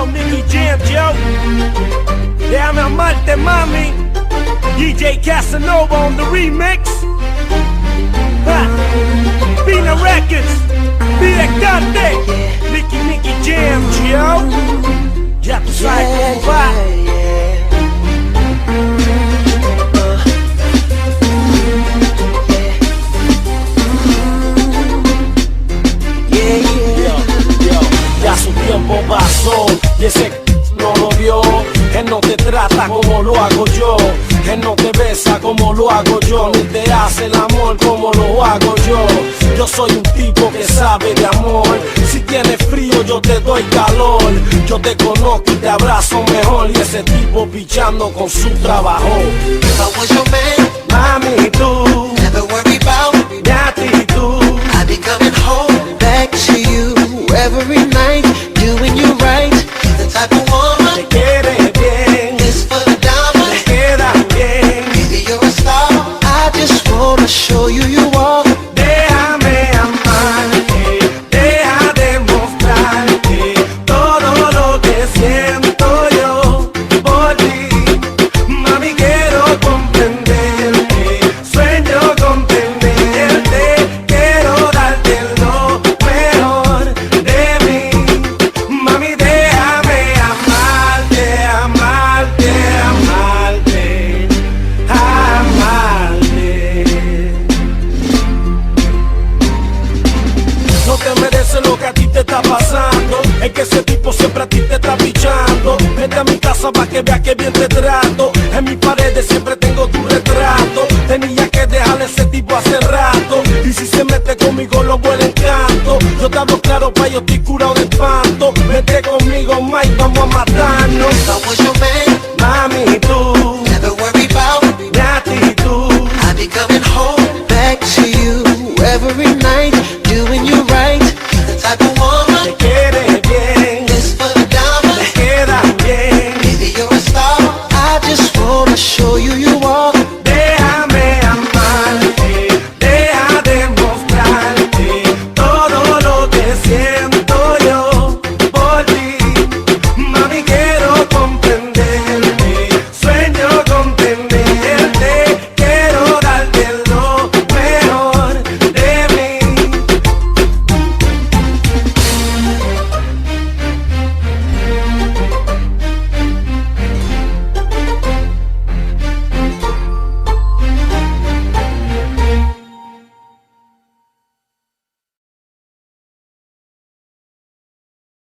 Yo, Nicky Jam, yo. Déjame amarte, mami. DJ Casanova on the remix. Pina Records. Directante. Nicky Jam, yo. Ya tú sabes cómo va. Ya su tiempo pasó y ese no lo vio. Él no te trata como lo hago yo. Él no te besa como lo hago yo. Ni te hace el amor como lo hago yo. Yo soy un tipo que sabe de amor. Si tienes frío yo te doy calor. Yo te conozco y te abrazo mejor. Y ese tipo pichando con su trabajo. If I was your man, Mami, tú, never worry about mi actitud. I'll be coming home back to you every night, doing you right. The type of woman Te quiere bien, is for the te diamond. queda bien. Baby, you're a star. I just wanna show you you are. Déjame amarte, deja demostrarte todo lo que siento yo por ti. Mami, quiero comprenderte, sueño con tenerte. Quiero darte lo mejor de mí. Mami, déjame amarte, amarte, amarte, amarte. No te mereces lo que a ti te está pasando. Es que ese tipo siempre a ti te está pichando. Vete a mi casa pa' que veas que bien te trato. En mis paredes siempre tengo tu retrato. Tenía que dejarle ese tipo hace rato. Y si se mete conmigo lo vuelve encanto. Yo te hablo claro pa' yo estoy curado de espanto. Vete conmigo, Mike, vamos a matarnos. If I was your man,